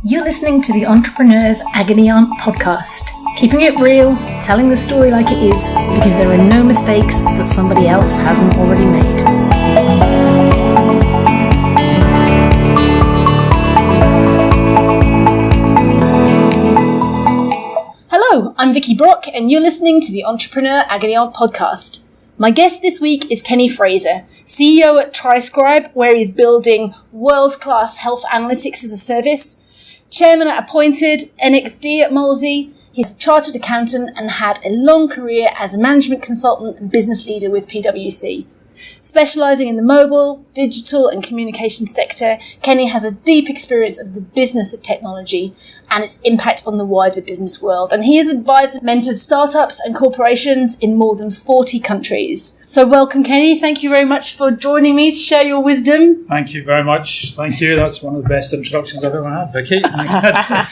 You're listening to the Entrepreneur's Agony Aunt podcast, keeping it real, telling the story like it is, because there are no mistakes that somebody else hasn't already made. Hello, I'm Vicky Brock, and you're listening to the Entrepreneur Agony Aunt podcast. My guest this week is Kenny Fraser, CEO at TriScribe, where he's building world-class health analytics as a service. Chairman at Appointed, NXD at Molesey. He's a chartered accountant and had a long career as a management consultant and business leader with PwC. Specialising in the mobile, digital and communication sector, Kenny has a deep experience of the business of technology and its impact on the wider business world. And he has advised and mentored startups and corporations in more than 40 countries. So welcome, Kenny. Thank you very much for joining me to share your wisdom. Thank you very much. Thank you. That's one of the best introductions I've ever had, Vicky. I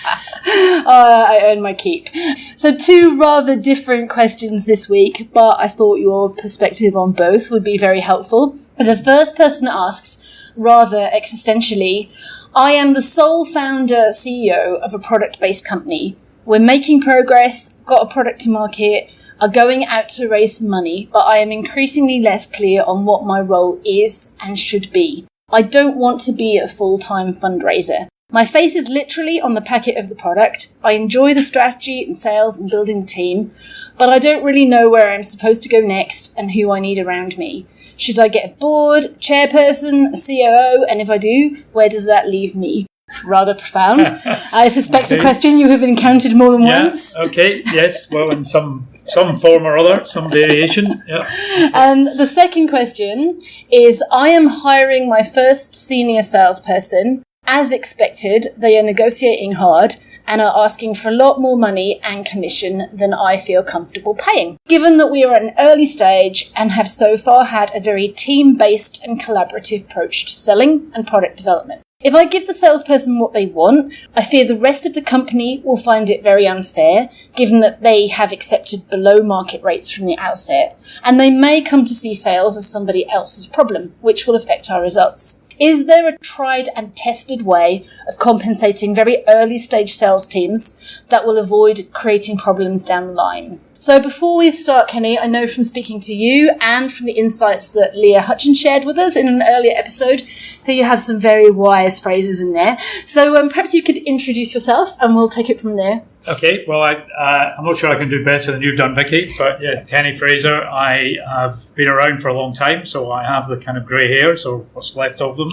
earn my keep. So two rather different questions this week, but I thought your perspective on both would be very helpful. The first person asks, rather existentially, I am the sole founder, CEO of a product-based company. We're making progress, got a product to market, are going out to raise some money, but I am increasingly less clear on what my role is and should be. I don't want to be a full-time fundraiser. My face is literally on the packet of the product. I enjoy the strategy and sales and building the team, but I don't really know where I'm supposed to go next and who I need around me. Should I get a board, chairperson, a COO? And if I do, where does that leave me? Rather profound. I suspect a question you have encountered more than once. Okay, yes. Well, in some form or other, some variation. Yeah. And the second question is, I am hiring my first senior salesperson. As expected, they are negotiating hard and are asking for a lot more money and commission than I feel comfortable paying. Given that we are at an early stage and have so far had a very team-based and collaborative approach to selling and product development. If I give the salesperson what they want, I fear the rest of the company will find it very unfair, given that they have accepted below market rates from the outset, and they may come to see sales as somebody else's problem, which will affect our results. Is there a tried and tested way of compensating very early stage sales teams that will avoid creating problems down the line? So before we start, Kenny, I know from speaking to you and from the insights that Leah Hutchins shared with us in an earlier episode that you have some very wise phrases in there. So perhaps you could introduce yourself and we'll take it from there. Okay, well, I'm not sure I can do better than you've done, Vicky, but yeah, Kenny Fraser. I have been around for a long time, so I have the kind of grey hairs, or what's left of them,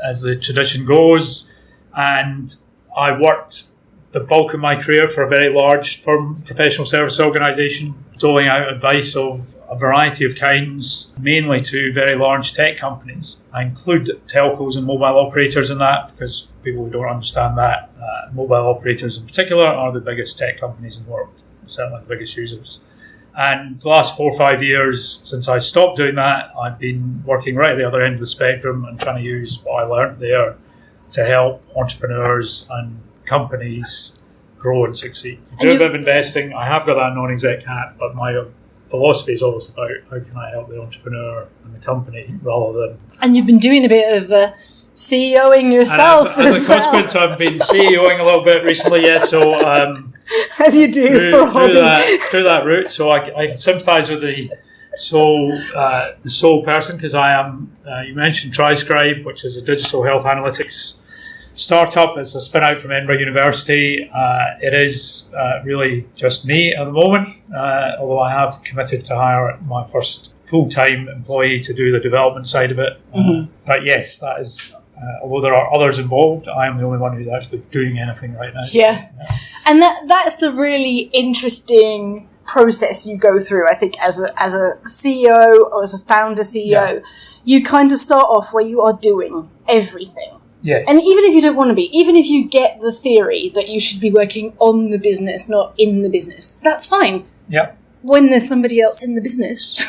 as the tradition goes. And I worked the bulk of my career for a very large firm, professional service organisation, doling out advice of a variety of kinds, mainly to very large tech companies. I include telcos and mobile operators in that, because people who don't understand that, mobile operators in particular are the biggest tech companies in the world, certainly the biggest users. And the last 4 or 5 years since I stopped doing that, I've been working right at the other end of the spectrum and trying to use what I learned there to help entrepreneurs and companies grow and succeed. Do a bit of investing. I have got that non-exec hat, but my philosophy is always about how can I help the entrepreneur and the company rather than... And you've been doing a bit of CEOing yourself as a consequence, I've been CEOing a little bit recently, yes. So as you do through that route. So I sympathise with the sole person, because I am. You mentioned TriScribe, which is a digital health analytics startup. It's a spin out from Edinburgh University. It is really just me at the moment, although I have committed to hire my first full-time employee to do the development side of it. But yes, that is, although there are others involved, I am the only one who's actually doing anything right now. Yeah. And that's the really interesting process you go through, I think, as a CEO or as a founder CEO. Yeah. You kind of start off where you are doing everything. Yes. And even if you don't want to be, even if you get the theory that you should be working on the business, not in the business, that's fine. Yep. When there's somebody else in the business.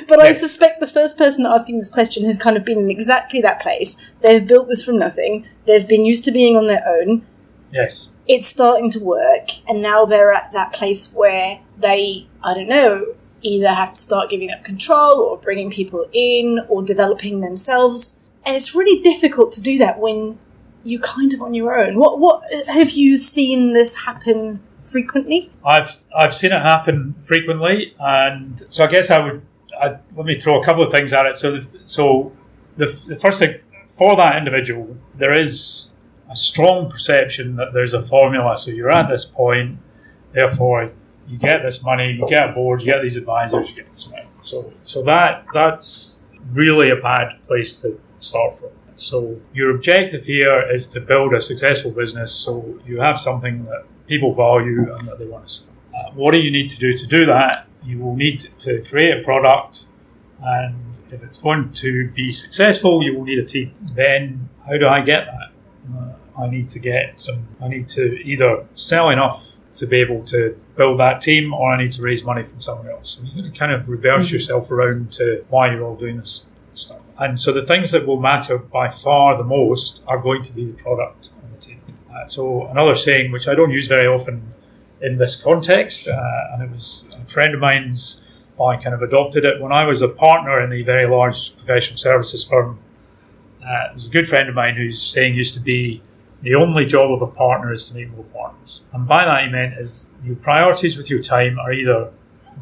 But yes. I suspect the first person asking this question has kind of been in exactly that place. They've built this from nothing. They've been used to being on their own. Yes. It's starting to work. And now they're at that place where they, I don't know, either have to start giving up control or bringing people in or developing themselves. And it's really difficult to do that when you're kind of on your own. What have you seen this happen frequently? I've seen it happen frequently, and so I guess let me throw a couple of things at it. So the first thing, for that individual, there is a strong perception that there's a formula. So you're at this point, therefore you get this money, you get a board, you get these advisors, you get this money. So that's really a bad place to start from. So your objective here is to build a successful business, so you have something that people value and that they want to sell. What do you need to do that? You will need to create a product, and if it's going to be successful, you will need a team. Then how do I get that? I need to either sell enough to be able to build that team, or I need to raise money from somewhere else. So you got to kind of reverse yourself around to why you're all doing this stuff. And so the things that will matter by far the most are going to be the product and the team. So another saying, which I don't use very often in this context, and it was a friend of mine's, I kind of adopted it when I was a partner in a very large professional services firm. There's a good friend of mine whose saying used to be, the only job of a partner is to make more partners. And by that he meant is your priorities with your time are either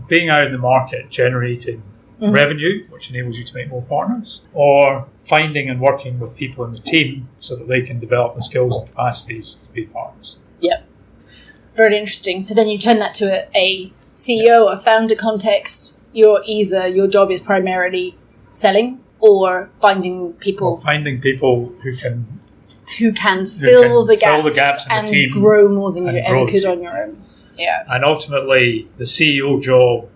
being out in the market generating revenue, which enables you to make more partners, or finding and working with people in the team so that they can develop the skills and capacities to be partners. Yep. Very interesting. So then you turn that to a CEO, a founder context. Your job is primarily selling or finding people. Who can fill the gaps in and the team grow more than you ever could on your own. Yeah. And ultimately, the CEO job,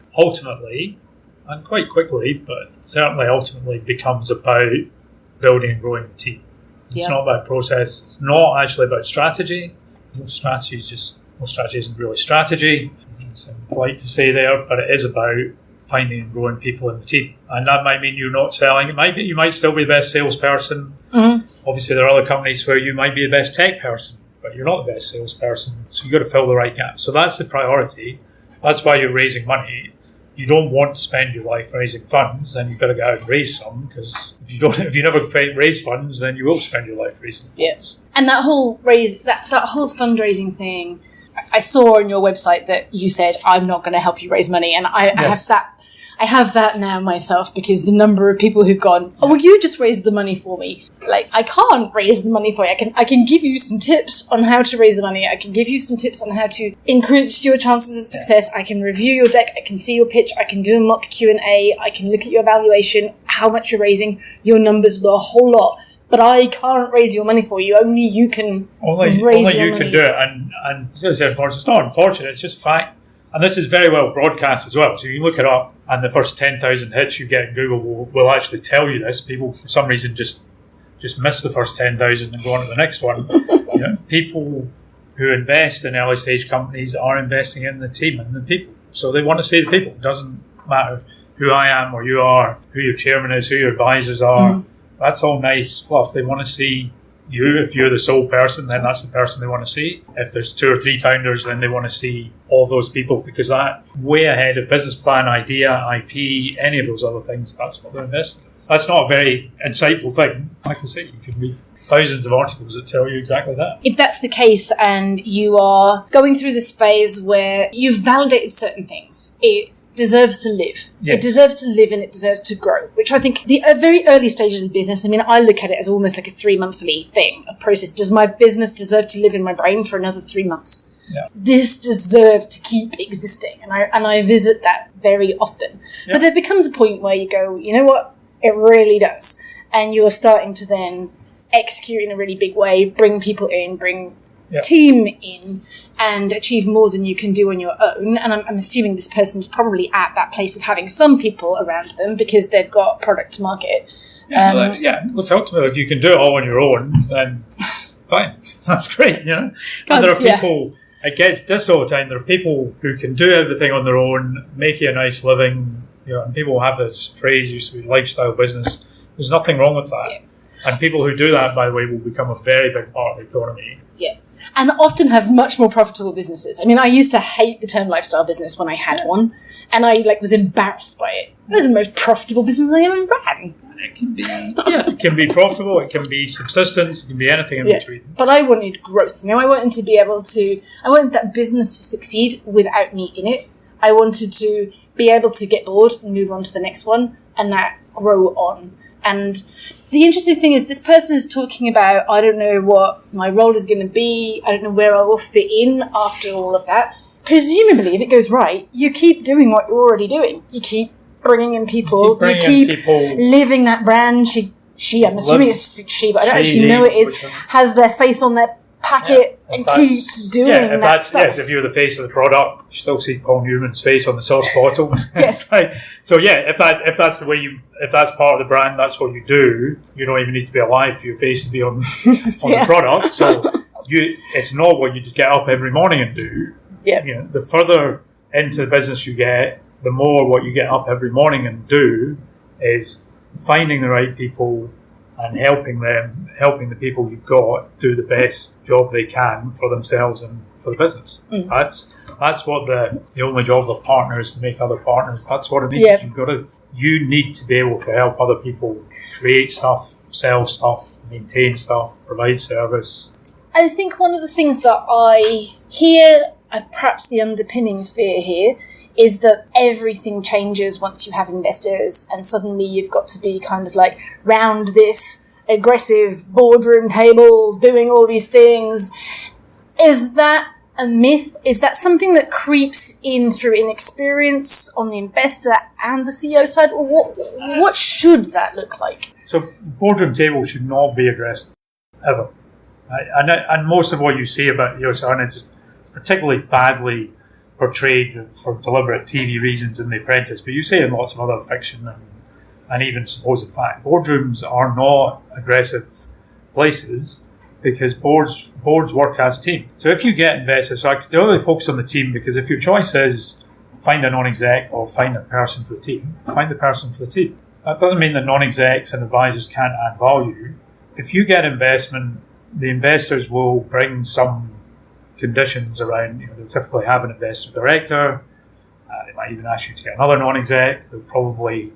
and quite quickly, but certainly ultimately becomes about building and growing the team. It's not about process. It's not actually about strategy. Most strategy isn't really strategy. It's polite to say there, but it is about finding and growing people in the team. And that might mean you're not selling. It might be you might still be the best salesperson. Obviously, there are other companies where you might be the best tech person, but you're not the best salesperson. So you've got to fill the right gaps. So that's the priority. That's why you're raising money. You don't want to spend your life raising funds, then you've got to go out and raise some, because if you never raise funds, then you will spend your life raising funds. Yeah. And that whole fundraising thing, I saw on your website that you said, I'm not going to help you raise money. And I have that now myself, because the number of people who've gone, oh, well, you just raised the money for me. Like, I can't raise the money for you. I can give you some tips on how to raise the money. I can give you some tips on how to increase your chances of success. I can review your deck. I can see your pitch. I can do a mock Q&A. I can look at your evaluation, how much you're raising, your numbers, the whole lot. But I can't raise your money for you. Only you can raise your money. Only you can do it. And it's not unfortunate. It's just fact. And this is very well broadcast as well. So you look it up, and the first 10,000 hits you get in Google will actually tell you this. People, for some reason, just miss the first 10,000 and go on to the next one. People who invest in early stage companies are investing in the team and the people. So they want to see the people. It doesn't matter who I am or you are, who your chairman is, who your advisors are. That's all nice fluff. They want to see you. If you're the sole person, then that's the person they want to see. If there's 2 or 3 founders, then they want to see all those people, because that way ahead of business plan, idea, IP, any of those other things, that's what they're investing in. That's not a very insightful thing. Like I say, you can read thousands of articles that tell you exactly that. If that's the case and you are going through this phase where you've validated certain things, it deserves to live. Yes. It deserves to live and it deserves to grow, which I think the very early stages of the business, I mean, I look at it as almost like a 3-monthly thing, a process. Does my business deserve to live in my brain for another 3 months? Yeah. This deserves to keep existing. And I visit that very often. Yeah. But there becomes a point where you go, you know what? It really does. And you're starting to then execute in a really big way, bring people in, bring team in, and achieve more than you can do on your own. And I'm assuming this person's probably at that place of having some people around them because they've got product to market. Look, ultimately, if you can do it all on your own, then fine. That's great, you know. And there are people, it gets this all the time, there are people who can do everything on their own, make you a nice living, you know, and people have this phrase, used to be lifestyle business. There's nothing wrong with that. Yeah. And people who do that, by the way, will become a very big part of the economy. Yeah. And often have much more profitable businesses. I mean, I used to hate the term lifestyle business when I had one, and I was embarrassed by it. It was the most profitable business I ever ran. It can be profitable, it can be subsistence, it can be anything in between. But I wanted growth. I wanted to be able to, I wanted that business to succeed without me in it. I wanted to be able to get bored and move on to the next one and that grow on. And the interesting thing is this person is talking about, I don't know what my role is going to be. I don't know where I will fit in after all of that. Presumably, if it goes right, you keep doing what you're already doing. You keep bringing in people. You keep living that brand. She, I'm assuming it's she, but I don't actually know it is, has their face on their packet and keeps doing that stuff. Yes, if you're the face of the product, you still see Paul Newman's face on the sauce bottle. Yes. If that's the way if that's part of the brand, that's what you do. You don't even need to be alive for your face to be on the product. So it's not what you just get up every morning and do. Yeah. The further into the business you get, the more what you get up every morning and do is finding the right people and helping the people you've got do the best job they can for themselves and for the business. That's what the only job of a partner is, to make other partners. That's what it means. You need to be able to help other people create stuff, sell stuff, maintain stuff, provide service. I think one of the things that I hear, and perhaps the underpinning fear here, is that everything changes once you have investors and suddenly you've got to be kind of like round this aggressive boardroom table doing all these things. Is that a myth? Is that something that creeps in through inexperience on the investor and the CEO side? Or what should that look like? So boardroom table should not be aggressive, ever. And most of what you see about Yosan is particularly badly portrayed for deliberate TV reasons in The Apprentice, but you say in lots of other fiction and even supposed fact. Boardrooms are not aggressive places because boards work as team. So if you get investors, so I could really focus on the team, because if your choice is find a non-exec or find a person for the team, find the person for the team. That doesn't mean that non-execs and advisors can't add value. If you get investment, the investors will bring some conditions around, they'll typically have an investor director, they might even ask you to get another non-exec, they'll probably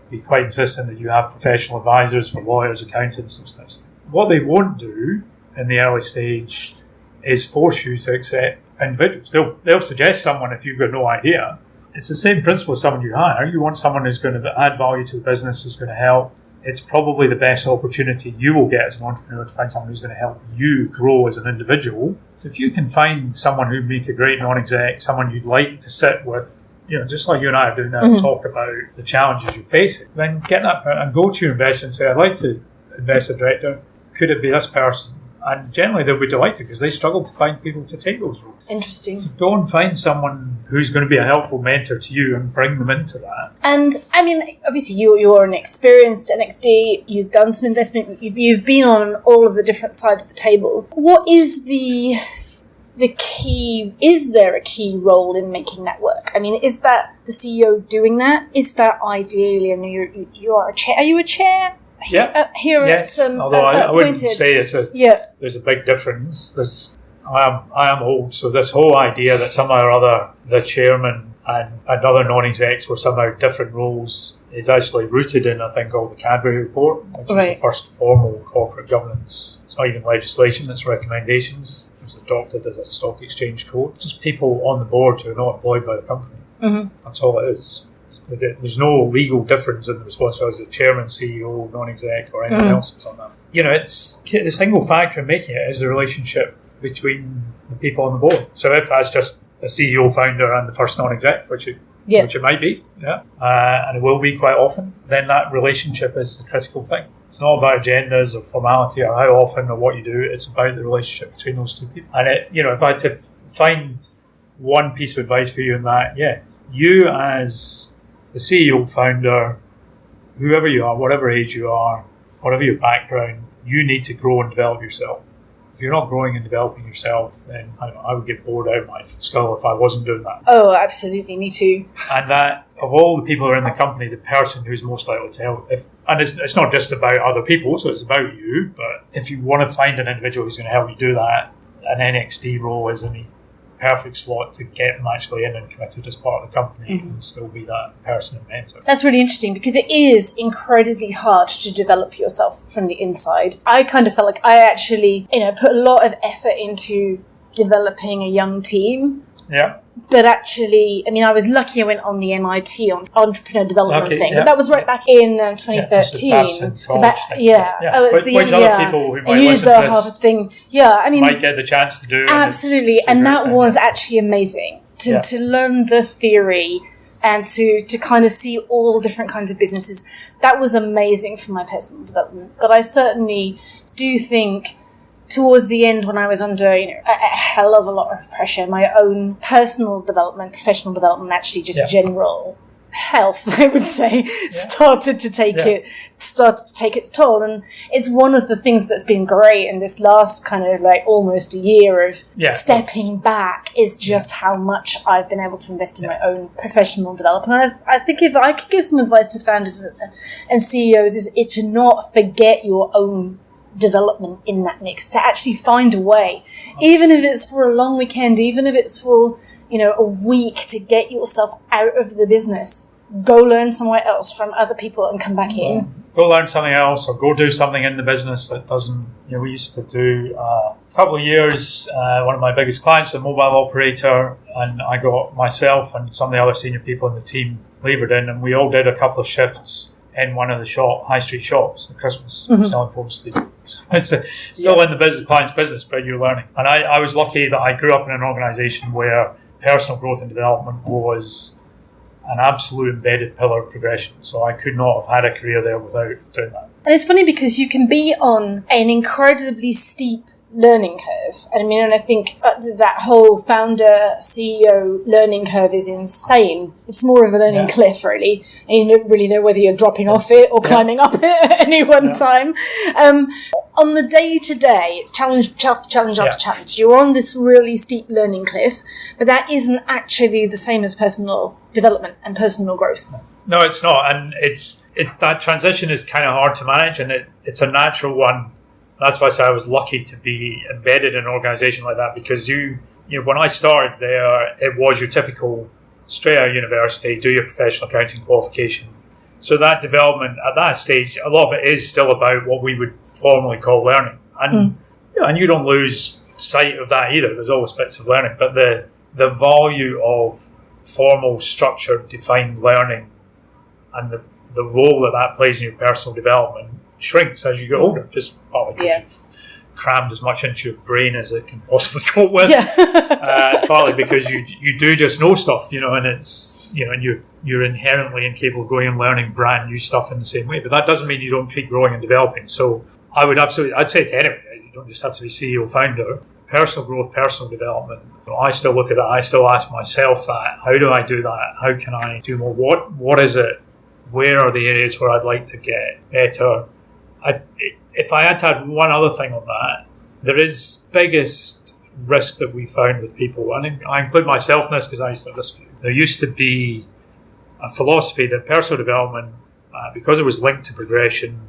be quite insistent that you have professional advisors for lawyers, accountants, those types of things. What they won't do in the early stage is force you to accept individuals. They'll suggest someone if you've got no idea. It's the same principle as someone you hire. You want someone who's going to add value to the business, who's going to help. It's probably the best opportunity you will get as an entrepreneur to find someone who's going to help you grow as an individual. So if you can find someone who'd make a great non-exec, someone you'd like to sit with, just like you and I are doing now, and talk about the challenges you're facing, then get that and go to your investor and say, I'd like to invest a director. Could it be this person? And generally they'll be delighted because they struggle to find people to take those roles. Interesting. So go and find someone who's going to be a helpful mentor to you and bring them into that. And I mean, obviously you're an experienced NXD, you've done some investment, you've been on all of the different sides of the table. What is the key, is there a key role in making that work? I mean, is that the CEO doing that? Is that ideally, you are a chair, are you a chair? Here yes. Although I wouldn't say there's a big difference. I am old, so this whole idea that somehow or other the chairman and other non-execs were somehow different roles is actually rooted in a thing called the Cadbury Report, which is the first formal corporate governance. It's not even legislation, it's recommendations. It was adopted as a stock exchange code. Just people on the board who are not employed by the company. Mm-hmm. That's all it is. There's no legal difference in the responsibilities of the chairman, CEO, non-exec, or anything else on that. It's the single factor in making it is the relationship between the people on the board. So if that's just the CEO, founder, and the first non-exec, which it might be, and it will be quite often, then that relationship is the critical thing. It's not about agendas or formality or how often or what you do. It's about the relationship between those two people. And if I had to find one piece of advice for you in that, you as the CEO, founder, whoever you are, whatever age you are, whatever your background, you need to grow and develop yourself. If you're not growing and developing yourself, then I would get bored out of my skull if I wasn't doing that. Oh, absolutely, me too. And that, of all the people who are in the company, the person who's most likely to help, and it's not just about other people, so it's about you, but if you want to find an individual who's going to help you do that, an NXD role is an perfect slot to get them actually in and committed as part of the company and still be that person and mentor. That's really interesting because it is incredibly hard to develop yourself from the inside. I kind of felt like I actually, put a lot of effort into developing a young team. Yeah. But actually, I was lucky I went on the MIT on entrepreneur development thing. Yeah. But that was right back in 2013. Which other people who might you did listen the to Harvard this thing. might get the chance to do. Absolutely. And that was actually amazing to learn the theory and to kind of see all different kinds of businesses. That was amazing for my personal development. But I certainly do think towards the end, when I was under a hell of a lot of pressure, my own personal development, professional development, actually just general health, I would say, started to take its toll. And it's one of the things that's been great in this last kind of almost a year of stepping back is just how much I've been able to invest in my own professional development. I think if I could give some advice to founders and CEOs is to not forget your own development in that mix, to actually find a way, even if it's for a long weekend, even if it's for a week, to get yourself out of the business, go learn somewhere else from other people and come back in. Go learn something else or go do something in the business that doesn't, we used to do a couple of years, one of my biggest clients, a mobile operator, and I got myself and some of the other senior people in the team levered in, and we all did a couple of shifts in one of the high street shops at Christmas, selling phone speed. So it's still in the client's business, but you're learning. And I was lucky that I grew up in an organisation where personal growth and development was an absolute embedded pillar of progression. So I could not have had a career there without doing that. And it's funny because you can be on an incredibly steep learning curve. And I think that whole founder CEO learning curve is insane. It's more of a learning cliff, really. And you don't really know whether you're dropping off it or climbing up it at any one time. On the day-to-day, it's challenge after challenge after challenge. You're on this really steep learning cliff, but that isn't actually the same as personal development and personal growth. No, it's not. And it's that transition is kind of hard to manage, and it's a natural one. That's why I say I was lucky to be embedded in an organisation like that, because when I started there, it was your typical straight out of university, do your professional accounting qualification. So that development at that stage, a lot of it is still about what we would formally call learning. And and you don't lose sight of that either. There's always bits of learning, but the value of formal, structured, defined learning and the role that plays in your personal development shrinks as you get older, just partly because you've crammed as much into your brain as it can possibly cope with. Partly because you do just know stuff, and it's and you're inherently incapable of going and learning brand new stuff in the same way. But that doesn't mean you don't keep growing and developing. So I'd say to anyone, you don't just have to be CEO founder. Personal growth, personal development. I still look at that. I still ask myself that. How do I do that? How can I do more? What is it? Where are the areas where I'd like to get better? If I had to add one other thing on that, there is biggest risk that we found with people, and I include myself in this because I used to have this. There used to be a philosophy that personal development, because it was linked to progression,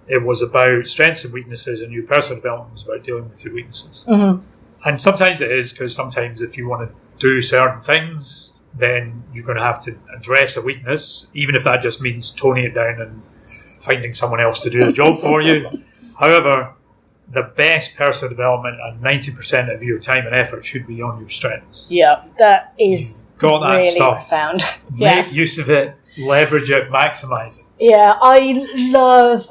it was about strengths and weaknesses, and your personal development was about dealing with your weaknesses. And sometimes it is, because sometimes if you want to do certain things, then you're going to have to address a weakness, even if that just means toning it down and finding someone else to do the job for you. However, the best personal development and 90% of your time and effort should be on your strengths. Yeah, that is got that really stuff. Profound. Make use of it, leverage it, maximise it. Yeah, I love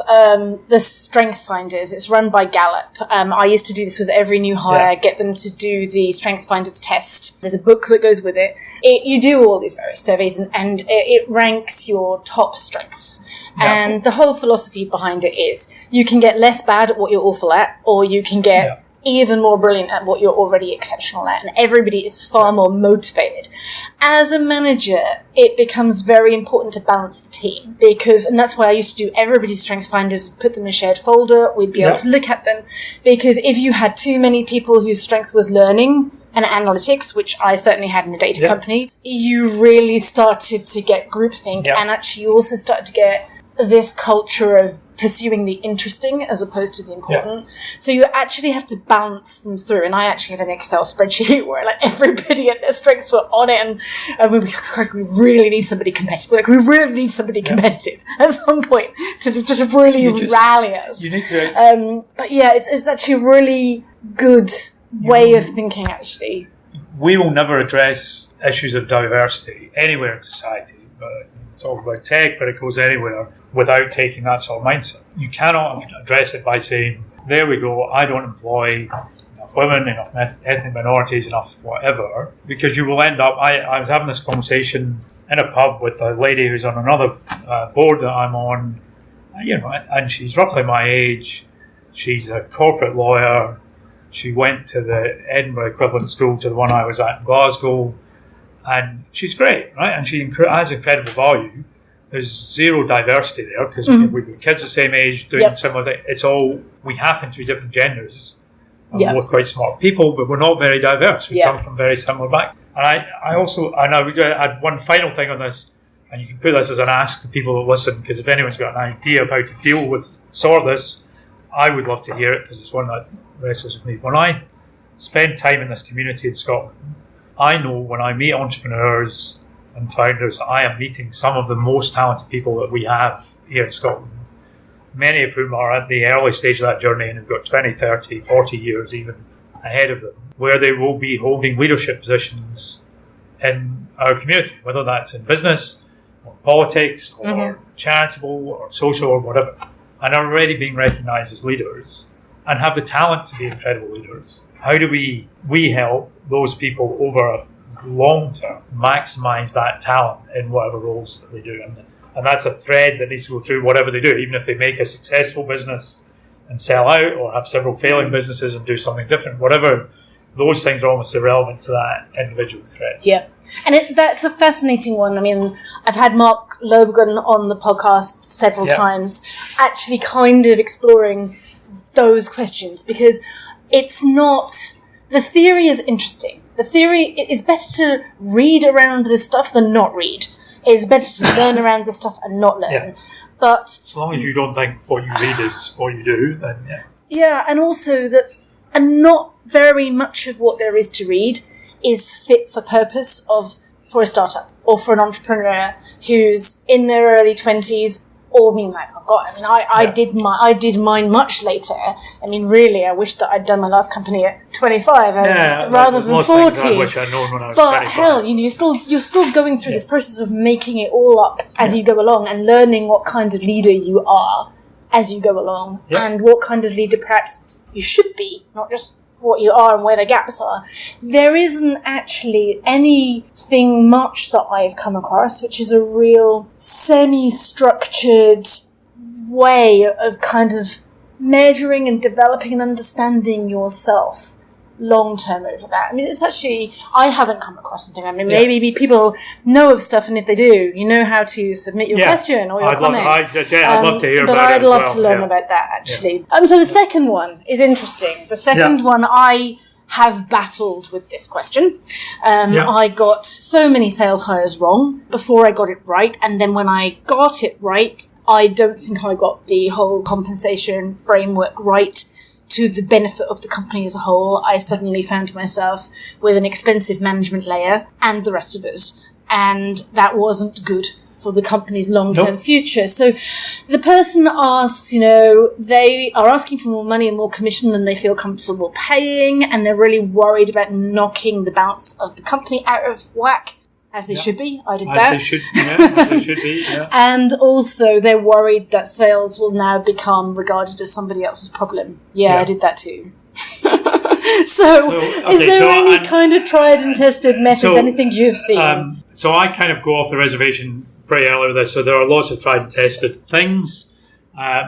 the Strength Finders. It's run by Gallup. I used to do this with every new hire, get them to do the Strength Finders test. There's a book that goes with it. You do all these various surveys and it ranks your top strengths. And the whole philosophy behind it is you can get less bad at what you're awful at, or you can get even more brilliant at what you're already exceptional at, and everybody is far more motivated. As a manager, it becomes very important to balance the team, and that's why I used to do everybody's strength finders, put them in a shared folder, we'd be able to look at them, because if you had too many people whose strength was learning and analytics, which I certainly had in a data company, you really started to get groupthink, and actually you also started to get this culture of pursuing the interesting as opposed to the important. So you actually have to balance them through. And I actually had an Excel spreadsheet where like everybody at their strengths were on it, and we were like, we really need somebody competitive. Like, we really need somebody competitive at some point to just really rally us. You need to. But yeah, it's actually a really good way of thinking, actually. We will never address issues of diversity anywhere in society, but talk about tech, but it goes anywhere without taking that sort of mindset. You cannot address it by saying, there we go, I don't employ enough women, enough ethnic minorities, enough whatever, because you will end up, I was having this conversation in a pub with a lady who's on another board that I'm on, and she's roughly my age. She's a corporate lawyer. She went to the Edinburgh equivalent school to the one I was at in Glasgow, and she's great, right? And she has incredible value. There's zero diversity there because we've got kids the same age doing similar things. It's all, we happen to be different genders. And we're quite smart people, but we're not very diverse. We come from very similar backgrounds. And I would add one final thing on this, and you can put this as an ask to people that listen, because if anyone's got an idea of how to sort this, I would love to hear it, because it's one that wrestles with me. When I spend time in this community in Scotland, I know when I meet entrepreneurs and founders, I am meeting some of the most talented people that we have here in Scotland, many of whom are at the early stage of that journey and have got 20, 30, 40 years even ahead of them, where they will be holding leadership positions in our community, whether that's in business or politics or charitable or social or whatever, and are already being recognised as leaders and have the talent to be incredible leaders. How do we help those people over a long term maximise that talent in whatever roles that they do? And that's a thread that needs to go through whatever they do, even if they make a successful business and sell out, or have several failing businesses and do something different, whatever. Those things are almost irrelevant to that individual thread. Yeah. And that's a fascinating one. I mean, I've had Mark Logan on the podcast several times, actually kind of exploring those questions, because it's not, the theory is interesting. The theory is better to read around this stuff than not read. It's better to learn around this stuff and not learn. Yeah. But as long as you don't think what you read is what you do, then yeah, and also that, and not very much of what there is to read is fit for purpose for a startup or for an entrepreneur who's in their early 20s. Or I did mine much later. I mean, really, I wish that I'd done my last company at 25 rather than 40. I wish I'd known when I was but 25. Hell, you're still going through this process of making it all up as you go along and learning what kind of leader you are as you go along and what kind of leader perhaps you should be, not just what you are and where the gaps are. There isn't actually anything much that I've come across which is a real semi-structured way of kind of measuring and developing and understanding yourself long-term over that. I mean, it's actually, I haven't come across something. I mean, maybe people know of stuff, and if they do, you know how to submit your question or your comment. I'd love to hear about it. But I'd love to learn about that, actually. So the second one is interesting. The second one, I have battled with this question. I got so many sales hires wrong before I got it right, and then when I got it right, I don't think I got the whole compensation framework right to the benefit of the company as a whole. I suddenly found myself with an expensive management layer and the rest of us, and that wasn't good for the company's long-term future. So the person asks, they are asking for more money and more commission than they feel comfortable paying, and they're really worried about knocking the balance of the company out of whack, as they should be. I did that. As they should be, And also they're worried that sales will now become regarded as somebody else's problem. I did that too. So is there any kind of tried and tested methods, anything you've seen? So I kind of go off the reservation pretty early with this. So there are lots of tried and tested things.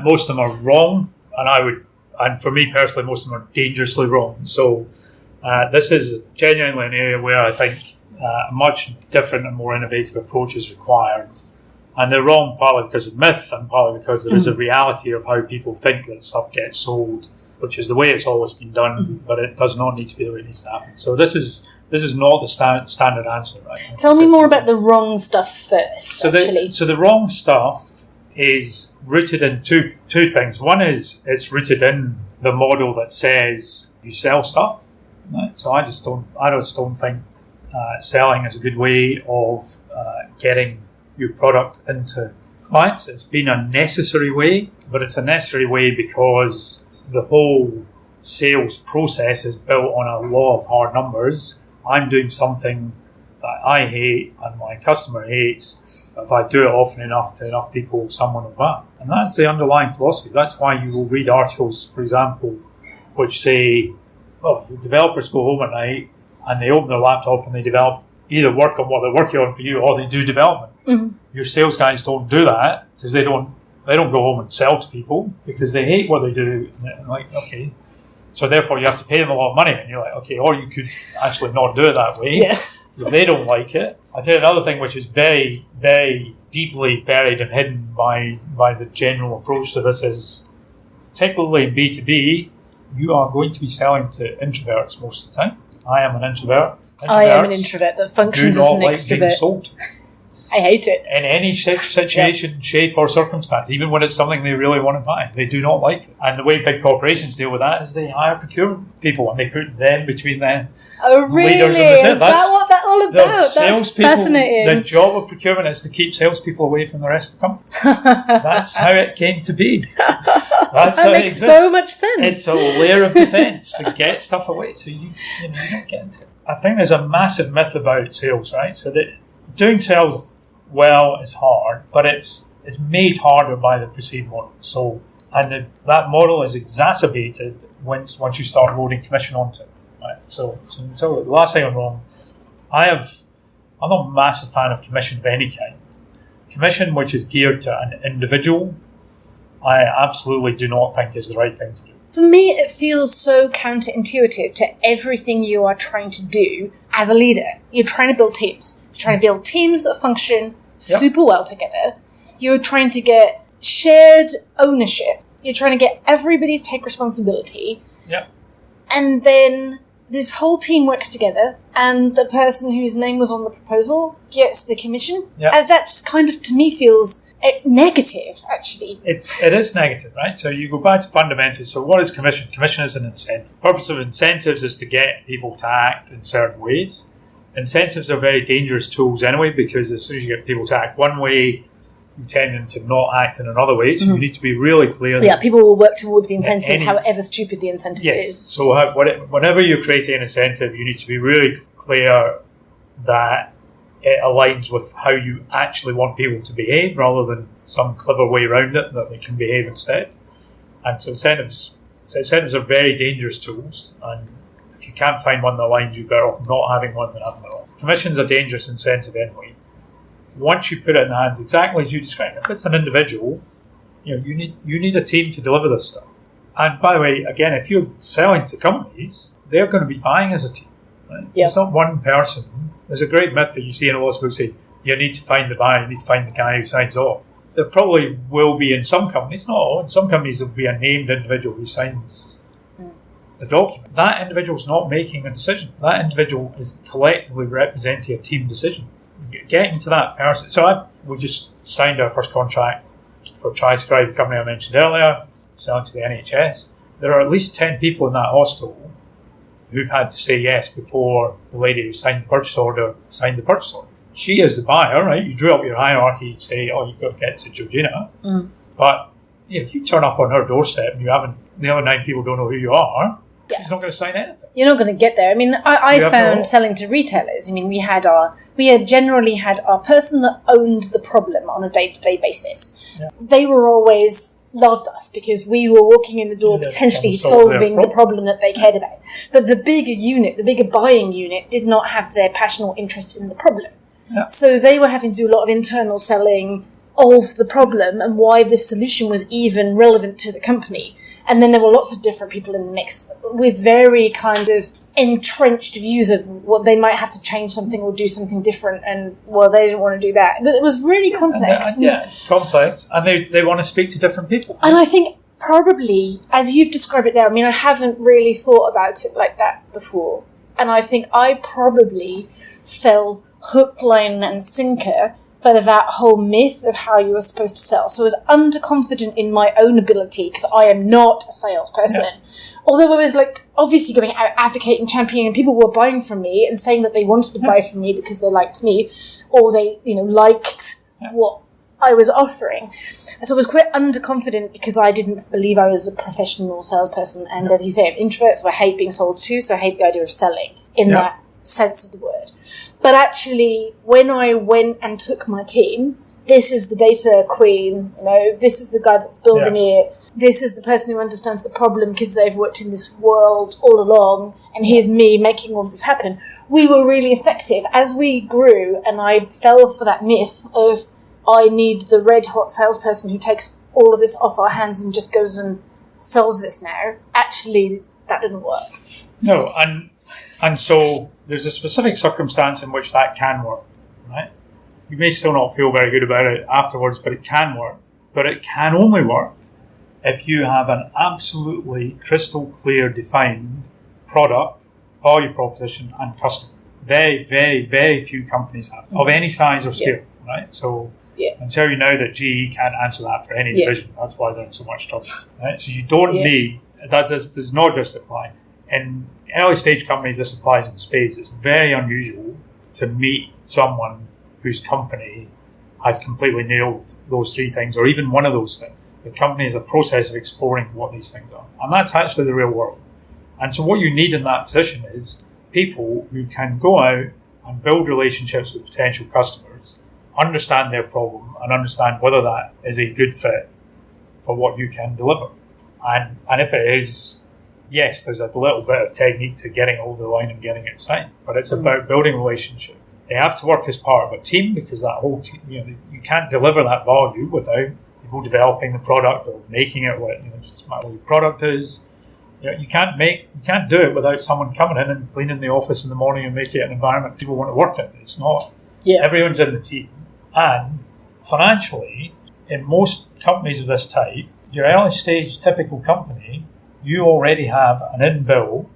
Most of them are wrong, and for me personally, most of them are dangerously wrong. So this is genuinely an area where I think a much different and more innovative approach is required. And they're wrong partly because of myth and partly because there is a reality of how people think that stuff gets sold, which is the way it's always been done, but it does not need to be the way it needs to happen. So this is not the standard answer, right? Tell me more about the wrong stuff first, So the wrong stuff is rooted in two things. One is it's rooted in the model that says you sell stuff. Right? So I just don't think selling is a good way of getting your product into clients. It's been a necessary way, but it's a necessary way because the whole sales process is built on a law of hard numbers. I'm doing something that I hate and my customer hates. If I do it often enough to enough people, someone will buy. And that's the underlying philosophy. That's why you will read articles, for example, which say, well, the developers go home at night and they open their laptop and they develop, either work on what they're working on for you or they do development. Mm-hmm. Your sales guys don't do that because they don't go home and sell to people because they hate what they do. And like, okay. So therefore you have to pay them a lot of money. And you're like, okay, or you could actually not do it that way. Yeah. If they don't like it. I'll tell you another thing which is very, very deeply buried and hidden by the general approach to this is typically in B2B, you are going to be selling to introverts most of the time. I am an introvert. I am an introvert that functions as an extrovert. Being sold. I hate it. In any situation, shape or circumstance, even when it's something they really want to buy, they do not like it. And the way big corporations deal with that is they hire procurement people and they put them between the leaders and the sales. Is that what that's all about? That's fascinating. The job of procurement is to keep salespeople away from the rest of the company. That's how it came to be. That makes so much sense. It's a layer of defence to get stuff away so you don't get into it. I think there's a massive myth about sales, right? So that doing sales well is hard, but it's made harder by the perceived model. So, and that model is exacerbated once you start loading commission onto it. Right? So until the last thing I'm wrong, I'm not a massive fan of commission of any kind. Commission which is geared to an individual, I absolutely do not think is the right thing to do. For me, it feels so counterintuitive to everything you are trying to do as a leader. You're trying to build teams. You're trying to build teams that function super well together. You're trying to get shared ownership. You're trying to get everybody to take responsibility. Yep. And then this whole team works together and the person whose name was on the proposal gets the commission. Yep. And that just kind of, to me, feels negative, actually. It is negative, right? So you go back to fundamentals. So what is commission? Commission is an incentive. The purpose of incentives is to get people to act in certain ways. Incentives are very dangerous tools anyway, because as soon as you get people to act one way, you tend them to not act in another way. So you need to be really clear. Yeah, people will work towards the incentive, however stupid the incentive is. So whenever you're creating an incentive, you need to be really clear that it aligns with how you actually want people to behave rather than some clever way around it that they can behave instead. And so incentives are very dangerous tools, and if you can't find one that aligns, you're better off not having one than having the other. Commission's a dangerous incentive anyway. Once you put it in the hands exactly as you described, if it's an individual, you need a team to deliver this stuff. And by the way, again, if you're selling to companies, they're going to be buying as a team. Right? Yep. It's not one person. There's a great myth that you see in a lot of books say, you need to find the buyer, you need to find the guy who signs off. There probably will be in some companies, not all, in some companies there will be a named individual who signs the document. That individual is not making a decision. That individual is collectively representing a team decision. Getting to that person. So we've just signed our first contract for Triscribe, the company I mentioned earlier, selling to the NHS. There are at least 10 people in that hospital who've had to say yes before the lady who signed the purchase order signed the purchase order. She is the buyer, right? You drew up your hierarchy, you say, oh, you've got to get to Georgina. But if you turn up on her doorstep and the other 9 people don't know who you are, she's not going to sign anything. You're not going to get there. I mean, I found selling to retailers, I mean, we had generally had our person that owned the problem on a day-to-day basis. Yeah. They were always loved us because we were walking in the door potentially solving the problem that they cared about. But the bigger buying unit did not have their passion or interest in the problem. Yeah. So they were having to do a lot of internal selling of the problem and why this solution was even relevant to the company. And then there were lots of different people in the mix with very kind of entrenched views of what they might have to change something or do something different, and they didn't want to do that. It was really complex. It's complex, and they want to speak to different people. And I think probably, as you've described it there, I mean, I haven't really thought about it like that before. And I think I probably fell hook, line and sinker for that whole myth of how you were supposed to sell. So I was underconfident in my own ability because I am not a salesperson. Yeah. Although I was like obviously going out advocating, championing, and people were buying from me and saying that they wanted to buy from me because they liked me or they, liked what I was offering. So I was quite underconfident because I didn't believe I was a professional salesperson. And as you say, I'm an introvert, so I hate being sold to, so I hate the idea of selling in that sense of the word. But actually, when I went and took my team, this is the data queen, this is the guy that's building it, this is the person who understands the problem because they've worked in this world all along, and here's me making all this happen. We were really effective. As we grew, and I fell for that myth of, I need the red-hot salesperson who takes all of this off our hands and just goes and sells this now. Actually, that didn't work. No, and so there's a specific circumstance in which that can work, right? You may still not feel very good about it afterwards, but it can work. But it can only work if you have an absolutely crystal clear defined product, value proposition, and customer. Very, very, very few companies have, of any size or scale, right? So I'm telling you now that GE can't answer that for any division. That's why they're in so much trouble, right? So you don't need, that does not just apply. In early stage companies, this applies in spades. It's very unusual to meet someone whose company has completely nailed those three things, or even one of those things. The company is a process of exploring what these things are. And that's actually the real world. And so what you need in that position is people who can go out and build relationships with potential customers, understand their problem, and understand whether that is a good fit for what you can deliver. And if it is, yes, there's a little bit of technique to getting over the line and getting it signed, but it's about building relationships. They have to work as part of a team because that whole team, you can't deliver that value without people developing the product or making it what your product is. You can't do it without someone coming in and cleaning the office in the morning and making it an environment people want to work in. It's not. Everyone's in the team. And financially, in most companies of this type, your early stage typical company, you already have an inbuilt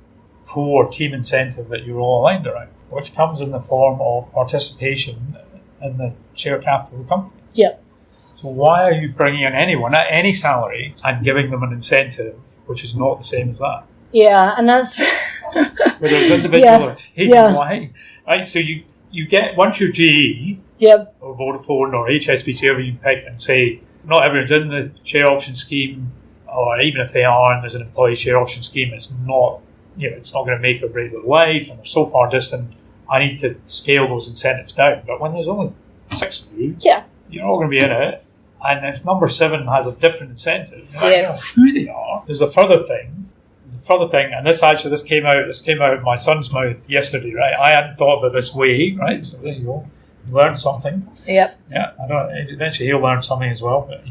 core team incentive that you're all aligned around, which comes in the form of participation in the share capital of the company. Yeah. So why are you bringing in anyone at any salary and giving them an incentive which is not the same as that? Yeah, and that's whether it's individual or team. Why? Right. So you get, once you're GE or Vodafone or HSBC, whoever you pick, and say not everyone's in the share option scheme, or even if they are and there's an employee share option scheme, it's not going to make or break their life, and they're so far distant, I need to scale those incentives down. But when there's only 6 of you, you're all going to be in it. And if number 7 has a different incentive, no matter who they are, there's a further thing, and this came out of my son's mouth yesterday, right? I hadn't thought of it this way, right? So there you go. You learned something. Yep. Yeah. Eventually he'll learn something as well, but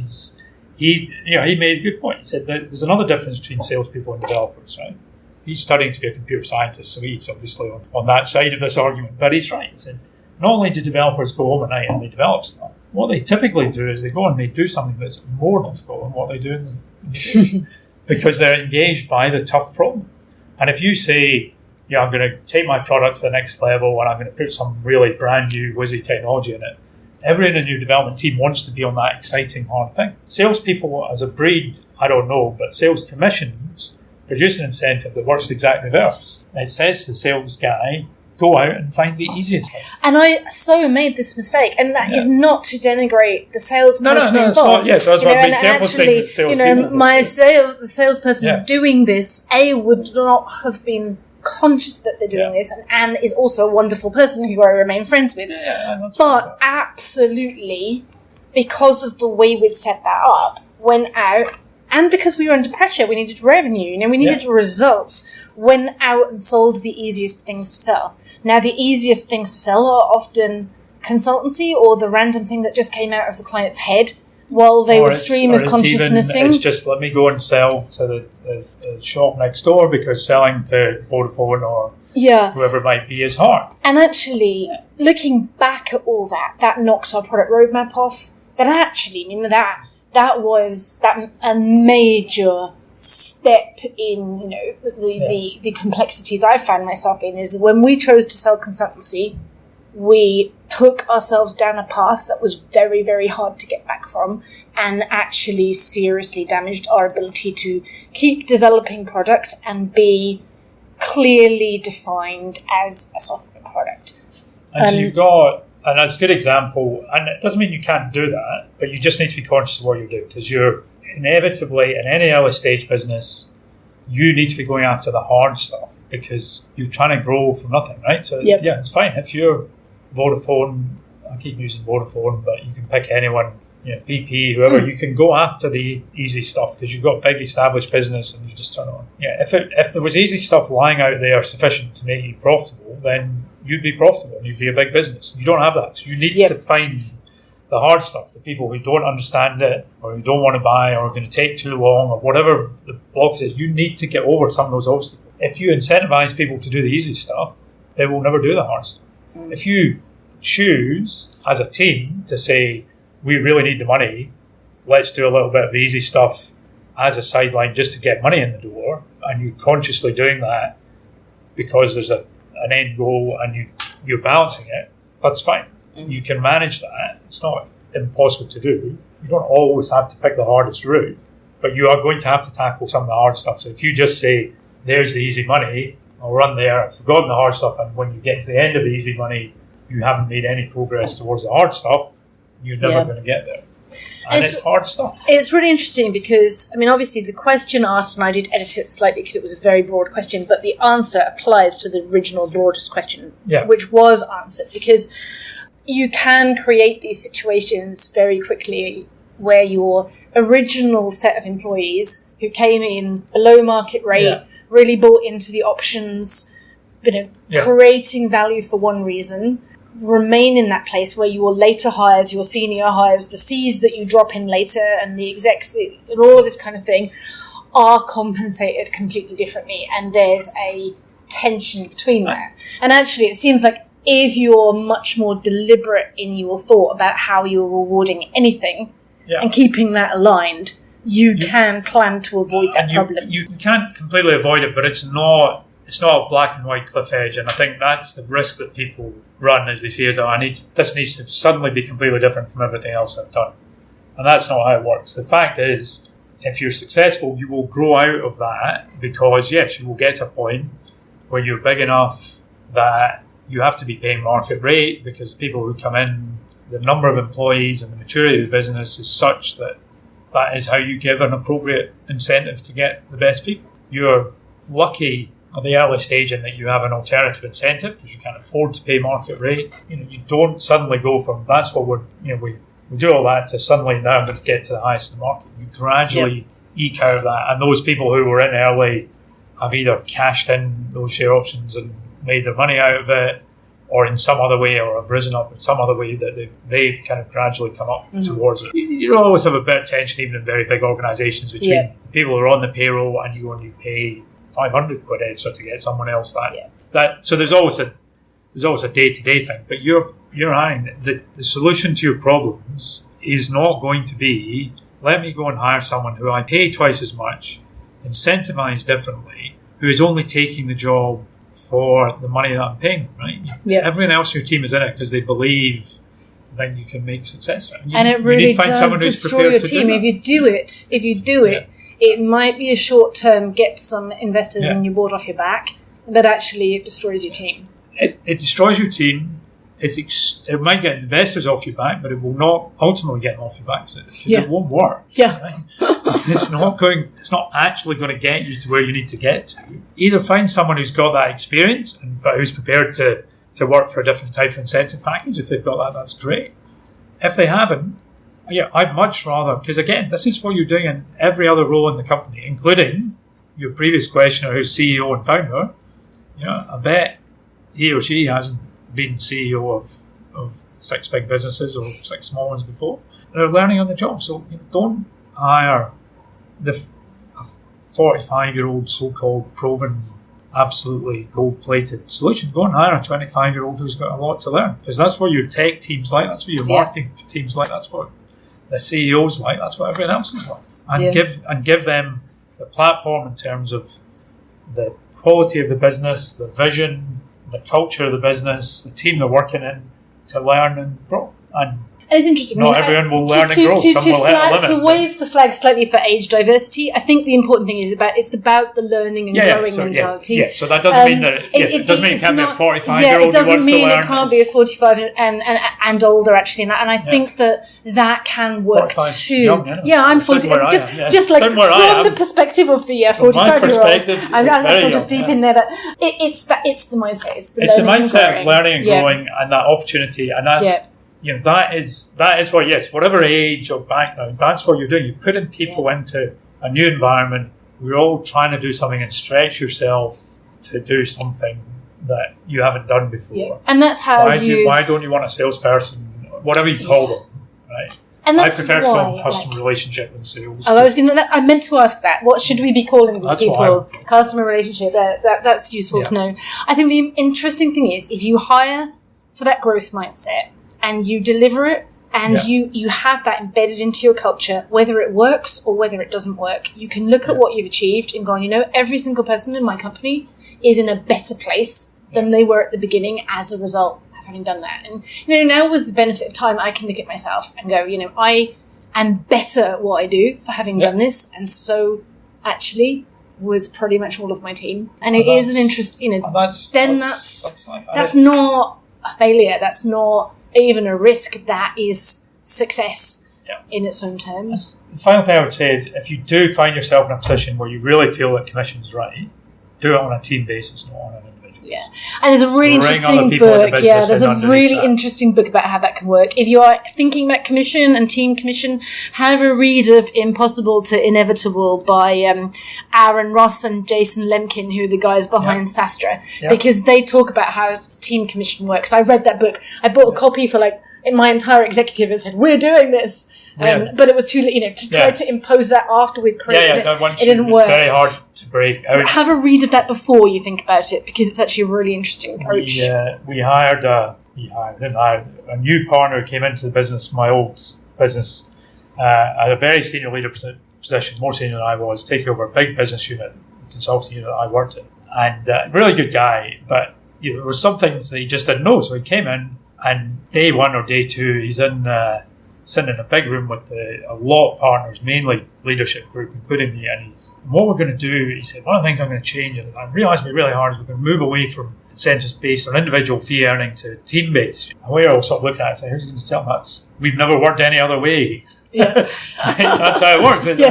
he made a good point. He said that there's another difference between salespeople and developers, right? He's studying to be a computer scientist, so he's obviously on that side of this argument. But he's right. He said, not only do developers go home at night and they develop stuff, what they typically do is they go and they do something that's more difficult than what they do in the day because they're engaged by the tough problem. And if you say, I'm going to take my product to the next level and I'm going to put some really brand new whizzy technology in it, everyone in your development team wants to be on that exciting hard thing. Salespeople as a breed, I don't know, but sales commissions produce an incentive that works exactly reverse. It says to the sales guy, go out and find the easiest thing. And I so made this mistake, and that is not to denigrate the salesperson involved. It's not. Yeah, so that's why I'm being careful saying salespeople. The salesperson doing this, would not have been conscious that they're doing this, and Anne is also a wonderful person who I remain friends with. But absolutely, because of the way we'd set that up, went out, and because we were under pressure, we needed revenue, we needed results, went out and sold the easiest things to sell. Now, the easiest things to sell are often consultancy or the random thing that just came out of the client's head while they were stream of consciousnessing. It's just, let me go and sell to the shop next door because selling to Vodafone or whoever it might be is hard. And actually, looking back at all that knocked our product roadmap off. That actually, that was a major step in, the complexities I found myself in, is when we chose to sell consultancy, we took ourselves down a path that was very, very hard to get back from, and actually seriously damaged our ability to keep developing product and be clearly defined as a software product. And so you've got, and that's a good example, and it doesn't mean you can't do that, but you just need to be conscious of what you're doing, because you're inevitably, in any early stage business, you need to be going after the hard stuff because you're trying to grow from nothing, right? So yeah, it's fine. If you're Vodafone, I keep using Vodafone, but you can pick anyone, BP, whoever, you can go after the easy stuff because you've got a big established business and you just turn on. Yeah, if there was easy stuff lying out there sufficient to make you profitable, then you'd be profitable and you'd be a big business. You don't have that. So you need to find the hard stuff, the people who don't understand it or who don't want to buy or are going to take too long or whatever the block is. You need to get over some of those obstacles. If you incentivize people to do the easy stuff, they will never do the hard stuff. If you choose as a team to say, we really need the money, let's do a little bit of the easy stuff as a sideline just to get money in the door, and you're consciously doing that because there's an end goal and you're balancing it, that's fine. You can manage that. It's not impossible to do. You don't always have to pick the hardest route, but you are going to have to tackle some of the hard stuff. So if you just say, there's the easy money, I'll run there, I've forgotten the hard stuff, and when you get to the end of the easy money, you haven't made any progress towards the hard stuff, you're never going to get there. And it's hard stuff. It's really interesting because, obviously the question asked, and I did edit it slightly because it was a very broad question, but the answer applies to the original broadest question, which was answered, because you can create these situations very quickly where your original set of employees who came in below market rate, really bought into the options, creating value for one reason, remain in that place where your later hires, your senior hires, the C's that you drop in later and the execs and all of this kind of thing are compensated completely differently, and there's a tension between that. And actually it seems like if you're much more deliberate in your thought about how you're rewarding anything and keeping that aligned, you can plan to avoid that problem. You can't completely avoid it, but it's not a black and white cliff edge, and I think that's the risk that people run as they say, this needs to suddenly be completely different from everything else I've done. And that's not how it works. The fact is, if you're successful, you will grow out of that because, yes, you will get to a point where you're big enough that you have to be paying market rate because people who come in, the number of employees and the maturity of the business is such that that is how you give an appropriate incentive to get the best people. You're lucky at the early stage in that you have an alternative incentive because you can't afford to pay market rate. You don't suddenly go from that's what we do all that to suddenly now I'm going to get to the highest in the market. You gradually eke out of that, and those people who were in early have either cashed in those share options and made their money out of it, or in some other way, or have risen up in some other way that they've kind of gradually come up towards it. You always have a bit of tension, even in very big organisations, between people who are on the payroll and you only pay 500 quid extra to get someone else that. So there's always a day-to-day thing, but you're hiring. The solution to your problems is not going to be, let me go and hire someone who I pay twice as much, incentivise differently, who is only taking the job for the money that I'm paying, right? Everyone else in your team is in it because they believe that you can make success. And it really does destroy your team. If you do it, it might be a short term, get some investors on your board off your back, but actually it destroys your team. It destroys your team. It might get investors off your back, but it will not ultimately get them off your back because it won't work. Right? It's not actually going to get you to where you need to get to. Either find someone who's got that experience but who's prepared to work for a different type of incentive package. If they've got that, that's great. If they haven't, I'd much rather, because again, this is what you're doing in every other role in the company, including your previous questioner who's CEO and founder. I bet he or she hasn't been CEO of 6 big businesses or 6 small ones before. They're learning on the job. So don't hire the 45-year-old so-called proven, absolutely gold-plated solution. Go and hire a 25-year-old who's got a lot to learn, because that's what your tech team's like, that's what your marketing team's like, that's what the CEO's like, that's what everyone else is like. And give them the platform in terms of the quality of the business, the vision, the culture of the business, the team they're working in, to learn and grow. And it's interesting. Not everyone will learn and grow. Some will hit a limit. To wave the flag slightly for age diversity, I think the important thing is it's about the learning and growing mentality. Yes. So that doesn't mean that it doesn't mean it can't be a 45-year-old who wants to learn. It doesn't mean it can't be a 45 and older actually. And I think that can work too. Young, I'm 40. Just like from the perspective of the 45-year-old. I'm not just deep in there, but it's the mindset. It's the mindset of learning and growing, and that opportunity, and that's. That is what, whatever age or background, that's what you're doing. You put in people into a new environment. We're all trying to do something and stretch yourself to do something that you haven't done before. Yeah. And that's how why don't you want a salesperson, whatever you call them, right? And I prefer to call them customer relationship than sales. I meant to ask that. What should we be calling these people? Customer relationship. That's useful to know. I think the interesting thing is if you hire for that growth mindset, and you deliver it, and you have that embedded into your culture, whether it works or whether it doesn't work. You can look at what you've achieved and go, every single person in my company is in a better place than they were at the beginning as a result of having done that. And, now with the benefit of time, I can look at myself and go, I am better at what I do for having done this. And so actually was pretty much all of my team. And it is an interest, that's not a failure. That's not even a risk. That is success in its own terms. The final thing I would say is if you do find yourself in a position where you really feel that commission's right, do it on a team basis, not on an individual basis. Yeah. And there's a really interesting book. There's a really interesting book about how that can work. If you are thinking about commission and team commission, have a read of Impossible to Inevitable by Aaron Ross and Jason Lemkin, who are the guys behind Sastra, because they talk about how team commission works. I read that book. I bought a copy for in my entire executive and said, we're doing this. But it was too late, to try to impose that after we'd created it. It didn't work. It's very hard to break. Have a read of that before you think about it, because it's actually a really interesting approach. We hired a new partner who came into the business, my old business, at a very senior leader position, more senior than I was, taking over a big business unit, consulting unit that I worked in. And really good guy, but there were some things that he just didn't know. So he came in, and day one or day two, he's in sitting in a big room with a lot of partners, mainly leadership group, including me. And what we're going to do, he said, one of the things I'm going to change, and I realised it'd be really hard, is we're going to move away from percentage-based or individual fee earning to team-based. And we're all sort of looking at it and saying, who's going to tell them we've never worked any other way. Yeah. That's how it works. It's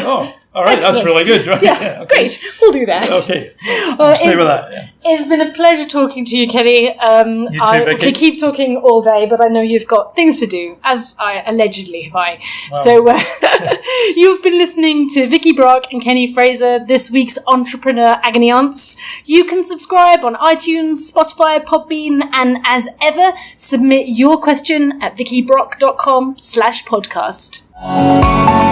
all right, excellent. That's really good. Right? Yeah, okay. Great. We'll do that. Okay. We'll stay with that. Yeah. It's been a pleasure talking to you, Kenny. You too, Vicky. We keep talking all day, but I know you've got things to do, as I allegedly have I. Wow. So you've been listening to Vicky Brock and Kenny Fraser, this week's Entrepreneur Agony Aunts. You can subscribe on iTunes, Spotify, Podbean, and as ever, submit your question at vickybrock.com/podcast.